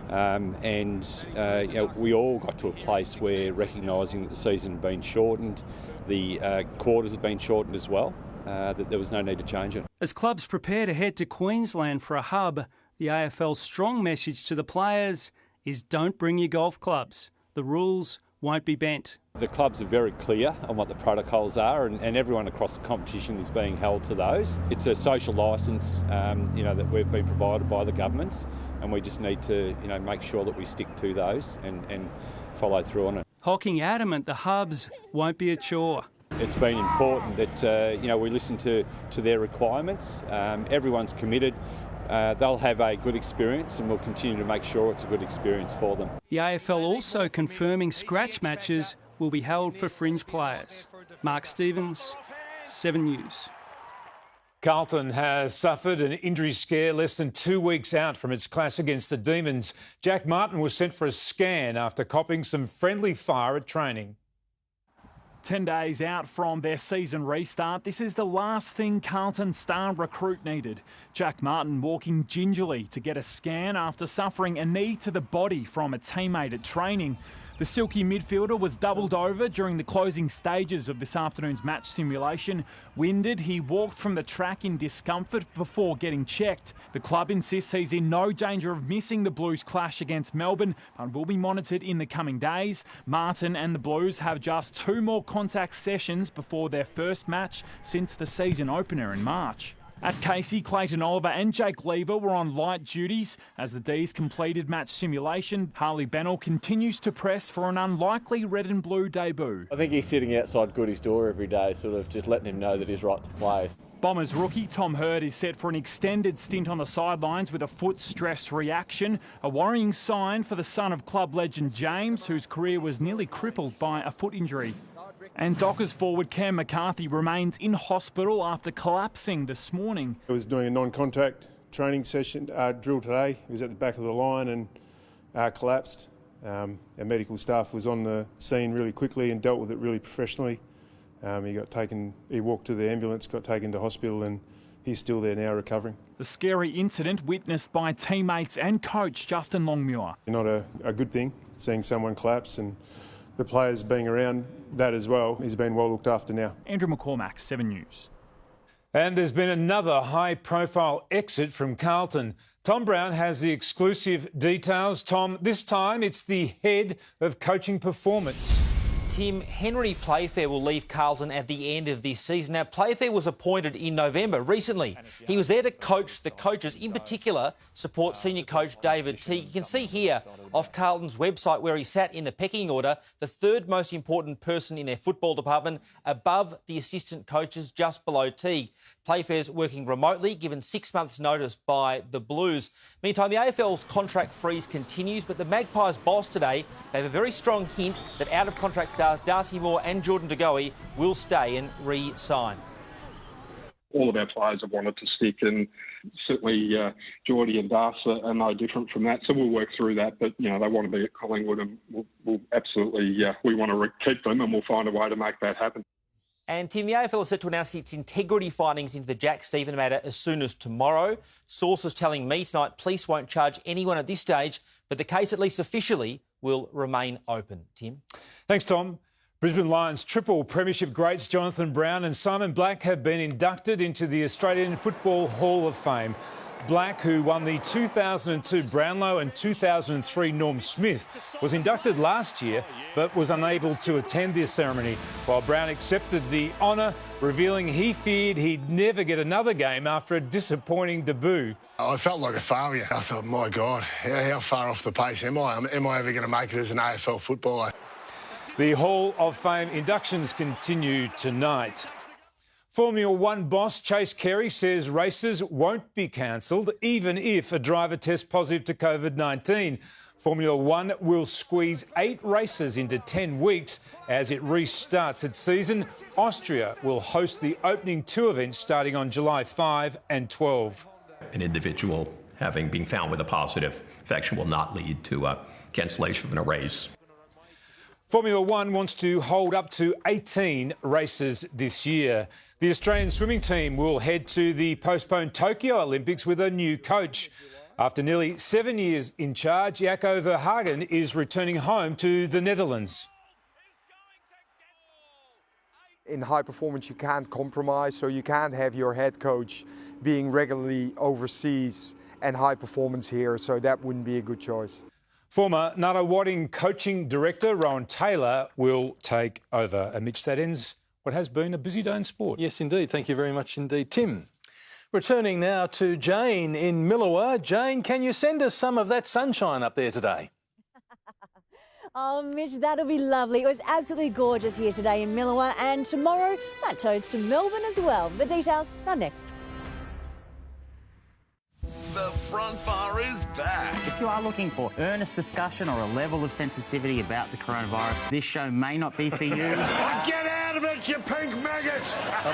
We all got to a place where recognising that the season had been shortened, the quarters had been shortened as well. That there was no need to change it. As clubs prepare to head to Queensland for a hub, the AFL's strong message to the players is don't bring your golf clubs. The rules won't be bent. The clubs are very clear on what the protocols are, and everyone across the competition is being held to those. It's a social licence, that we've been provided by the governments, and we just need to, make sure that we stick to those and follow through on it. Hocking adamant the hubs won't be a chore. It's been important that we listen to their requirements. Everyone's committed. They'll have a good experience, and we'll continue to make sure it's a good experience for them. The AFL also confirming scratch matches will be held for fringe players. Mark Stevens, 7 News. Carlton has suffered an injury scare less than 2 weeks out from its clash against the Demons. Jack Martin was sent for a scan after copping some friendly fire at training. 10 days out from their season restart, this is the last thing Carlton star recruit needed. Jack Martin walking gingerly to get a scan after suffering a knee to the body from a teammate at training. The silky midfielder was doubled over during the closing stages of this afternoon's match simulation. Winded, he walked from the track in discomfort before getting checked. The club insists he's in no danger of missing the Blues clash against Melbourne, but will be monitored in the coming days. Martin and the Blues have just 2 more contact sessions before their first match since the season opener in March. At Casey, Clayton Oliver and Jake Lever were on light duties. As the D's completed match simulation, Harley Bennell continues to press for an unlikely red and blue debut. I think he's sitting outside Goody's door every day, sort of just letting him know that he's right to play. Bombers rookie Tom Hurd is set for an extended stint on the sidelines with a foot stress reaction, a worrying sign for the son of club legend James, whose career was nearly crippled by a foot injury. And Dockers forward Cam McCarthy remains in hospital after collapsing this morning. I was doing a non-contact training session, drill today. He was at the back of the line and collapsed. Our medical staff was on the scene really quickly and dealt with it really professionally. He walked to the ambulance, got taken to hospital, and he's still there now recovering. The scary incident witnessed by teammates and coach Justin Longmuir. Not a good thing, seeing someone collapse, and the players being around that as well. He's been well looked after now. Andrew McCormack, 7 News. And there's been another high-profile exit from Carlton. Tom Brown has the exclusive details. Tom, this time it's the head of coaching performance. Tim, Henry Playfair will leave Carlton at the end of this season. Now, Playfair was appointed in November recently. He was there to coach the coaches, in particular, support senior coach David Teague. You can see here off Carlton's website where he sat in the pecking order, the 3rd most important person in their football department, above the assistant coaches, just below Teague. Playfair's working remotely, given 6 months' notice by the Blues. Meantime, the AFL's contract freeze continues, but the Magpies boss today gave a very strong hint that out-of-contract stars Darcy Moore and Jordan De Goey will stay and re-sign. All of our players have wanted to stick, and certainly Geordie and Darcy are no different from that. So we'll work through that, but they want to be at Collingwood, and we'll absolutely we want to keep them, and we'll find a way to make that happen. And Tim, the AFL is set to announce its integrity findings into the Jack Stephen matter as soon as tomorrow. Sources telling me tonight police won't charge anyone at this stage, but the case, at least officially, will remain open. Tim? Thanks, Tom. Brisbane Lions triple premiership greats Jonathan Brown and Simon Black have been inducted into the Australian Football Hall of Fame. Black, who won the 2002 Brownlow and 2003 Norm Smith, was inducted last year but was unable to attend this ceremony, while Brown accepted the honour, revealing he feared he'd never get another game after a disappointing debut. I felt like a failure. I thought, my God, how far off the pace am I? Am I ever going to make it as an AFL footballer? The Hall of Fame inductions continue tonight. Formula One boss Chase Carey says races won't be cancelled even if a driver tests positive to COVID-19. Formula One will squeeze 8 races into 10 weeks as it restarts its season. Austria will host the opening 2 events starting on July 5 and 12. An individual having been found with a positive infection will not lead to a cancellation of a race. Formula One wants to hold up to 18 races this year. The Australian swimming team will head to the postponed Tokyo Olympics with a new coach. After nearly 7 years in charge, Jacco Verhagen is returning home to the Netherlands. In high performance, you can't compromise, so you can't have your head coach being regularly overseas and high performance here, so that wouldn't be a good choice. Former Nunawading coaching director Rowan Taylor will take over. And Mitch, that ends what has been a busy day in sport. Yes, indeed. Thank you very much indeed, Tim. Returning now to Jane in Millawa. Jane, can you send us some of that sunshine up there today? Oh, Mitch, that'll be lovely. It was absolutely gorgeous here today in Millawa, and tomorrow that toads to Melbourne as well. The details are next. The front bar is back. If you are looking for earnest discussion or a level of sensitivity about the coronavirus, this show may not be for you. Get out of it, you pink maggot!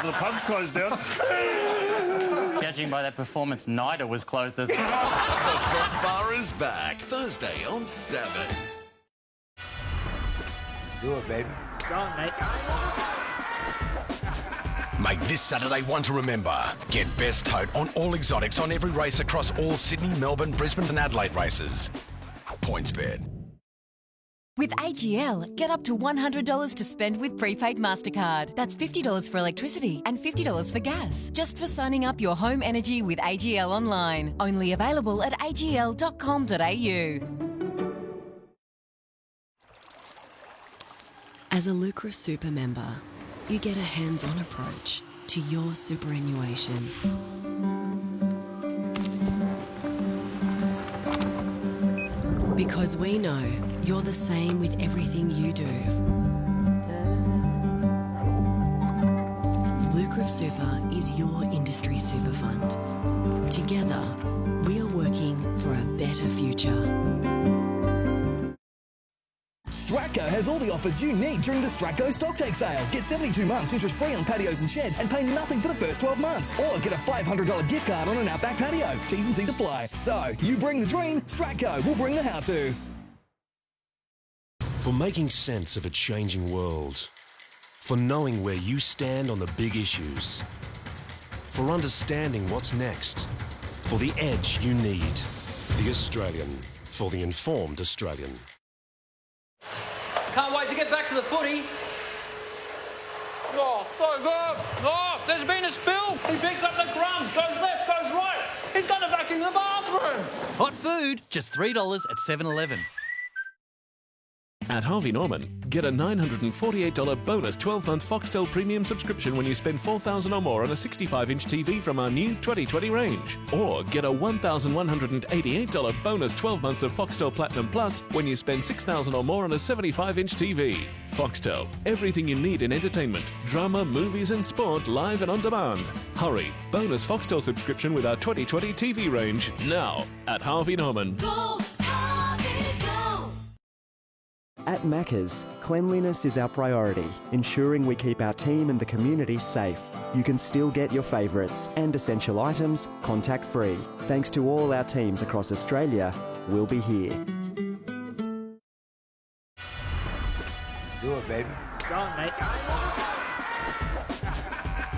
The pub's closed down. Judging by that performance, NIDA was closed as well. The front bar is back. Thursday on 7. Let's do it, baby. Make this Saturday one to remember. Get best tote on all exotics on every race across all Sydney, Melbourne, Brisbane and Adelaide races. PointsBet. With AGL, get up to $100 to spend with prepaid MasterCard. That's $50 for electricity and $50 for gas. Just for signing up your home energy with AGL online. Only available at agl.com.au. As a Lucra Super member, you get a hands-on approach to your superannuation. Because we know you're the same with everything you do. Lucra Super is your industry super fund. Together, we are working for a better future. Stratco has all the offers you need during the Stratco Stocktake sale. Get 72 months interest-free on patios and sheds and pay nothing for the first 12 months. Or get a $500 gift card on an Outback patio. T's and C's apply. So, you bring the dream, Stratco will bring the how-to. For making sense of a changing world. For knowing where you stand on the big issues. For understanding what's next. For the edge you need. The Australian. For the informed Australian. Can't wait to get back to the footy. Oh, so good. Oh, there's been a spill. He picks up the crumbs, goes left, goes right. He's got it back in the bathroom. Hot food, just $3 at 7-Eleven. At Harvey Norman, get a $948 bonus 12-month Foxtel Premium subscription when you spend $4,000 or more on a 65-inch TV from our new 2020 range. Or get a $1,188 bonus 12 months of Foxtel Platinum Plus when you spend $6,000 or more on a 75-inch TV. Foxtel, everything you need in entertainment, drama, movies and sport live and on demand. Hurry, bonus Foxtel subscription with our 2020 TV range now at Harvey Norman. Go! At Macca's, cleanliness is our priority, ensuring we keep our team and the community safe. You can still get your favourites and essential items contact-free. Thanks to all our teams across Australia, we'll be here. Let's do it, baby. It's on, mate.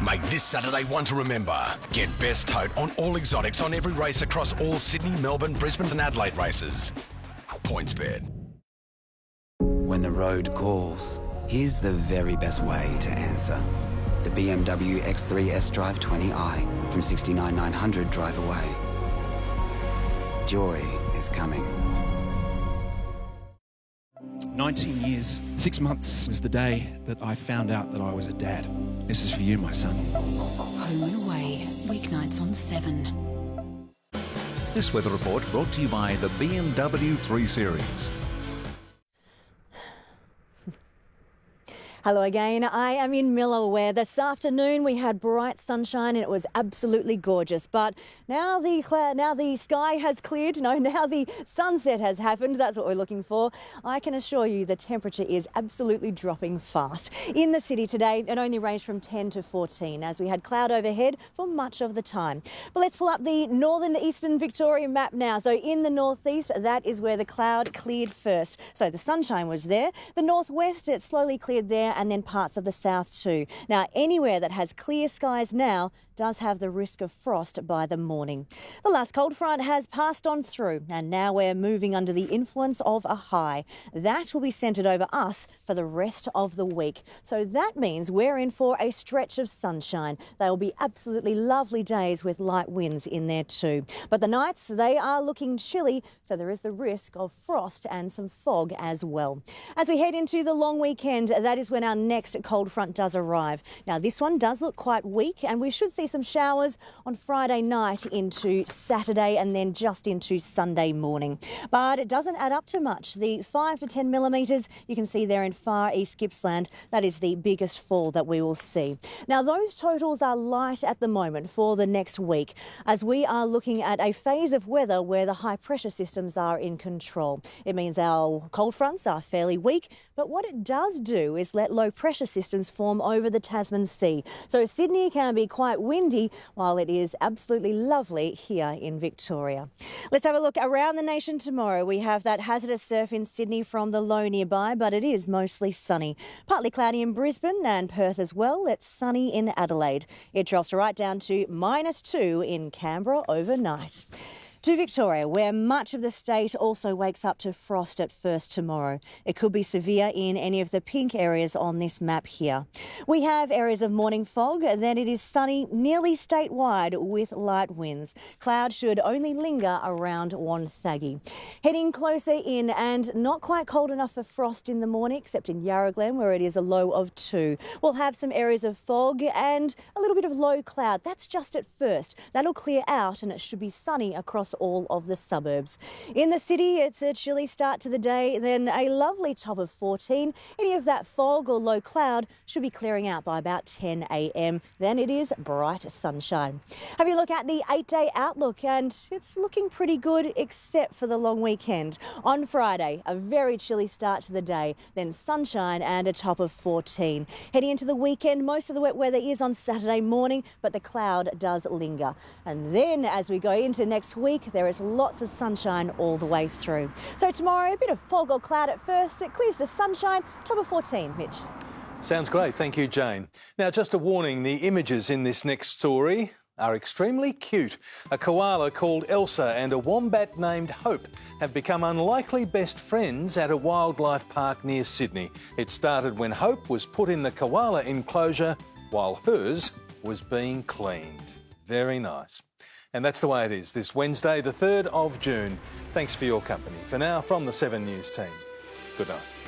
Make this Saturday one to remember. Get best tote on all exotics on every race across all Sydney, Melbourne, Brisbane and Adelaide races. PointsBet. When the road calls, here's the very best way to answer. The BMW X3 S-Drive 20i from $69,900 drive away. Joy is coming. 19 years, 6 months was the day that I found out that I was a dad. This is for you, my son. Home and Away, weeknights on 7. This weather report brought to you by the BMW 3 Series. Hello again. I am in Miller, where this afternoon we had bright sunshine and it was absolutely gorgeous. But now the sky has cleared. No, now the sunset has happened. That's what we're looking for. I can assure you the temperature is absolutely dropping fast. In the city today, it only ranged from 10 to 14 as we had cloud overhead for much of the time. But let's pull up the northern eastern Victoria map now. So in the northeast, that is where the cloud cleared first. So the sunshine was there. The northwest, it slowly cleared there, and then parts of the south too. Now, anywhere that has clear skies now does have the risk of frost by the morning. The last cold front has passed on through, and now we're moving under the influence of a high. That will be centred over us for the rest of the week. So that means we're in for a stretch of sunshine. They will be absolutely lovely days with light winds in there too. But the nights, they are looking chilly, so there is the risk of frost and some fog as well. As we head into the long weekend, that is when our next cold front does arrive. Now, this one does look quite weak, and we should see some showers on Friday night into Saturday and then just into Sunday morning. But it doesn't add up to much. The 5 to 10 millimetres you can see there in far east Gippsland, that is the biggest fall that we will see. Now, those totals are light at the moment for the next week, as we are looking at a phase of weather where the high pressure systems are in control. It means our cold fronts are fairly weak, but what it does do is let low pressure systems form over the Tasman Sea. So Sydney can be quite windy windy, while it is absolutely lovely here in Victoria. Let's have a look around the nation tomorrow. We have that hazardous surf in Sydney from the low nearby, but it is mostly sunny. Partly cloudy in Brisbane and Perth as well. It's sunny in Adelaide. It drops right down to -2 in Canberra overnight. To Victoria, where much of the state also wakes up to frost at first tomorrow. It could be severe in any of the pink areas on this map here. We have areas of morning fog, then it is sunny nearly statewide with light winds. Clouds should only linger around Wonthaggi. Heading closer in and not quite cold enough for frost in the morning, except in Yarra Glen where it is a low of 2. We'll have some areas of fog and a little bit of low cloud. That's just at first. That'll clear out and it should be sunny across all of the suburbs. In the city, it's a chilly start to the day, then a lovely top of 14. Any of that fog or low cloud should be clearing out by about 10 a.m. Then it is bright sunshine. Have a look at the 8-day outlook and it's looking pretty good except for the long weekend. On Friday, a very chilly start to the day, then sunshine and a top of 14. Heading into the weekend, most of the wet weather is on Saturday morning, but the cloud does linger. And then as we go into next week, there is lots of sunshine all the way through. So tomorrow, a bit of fog or cloud at first. It clears to sunshine, top of 14, Mitch. Sounds great. Thank you, Jane. Now, just a warning, the images in this next story are extremely cute. A koala called Elsa and a wombat named Hope have become unlikely best friends at a wildlife park near Sydney. It started when Hope was put in the koala enclosure while hers was being cleaned. Very nice. And that's the way it is this Wednesday, the 3rd of June. Thanks for your company. For now, from the 7 News team, good night.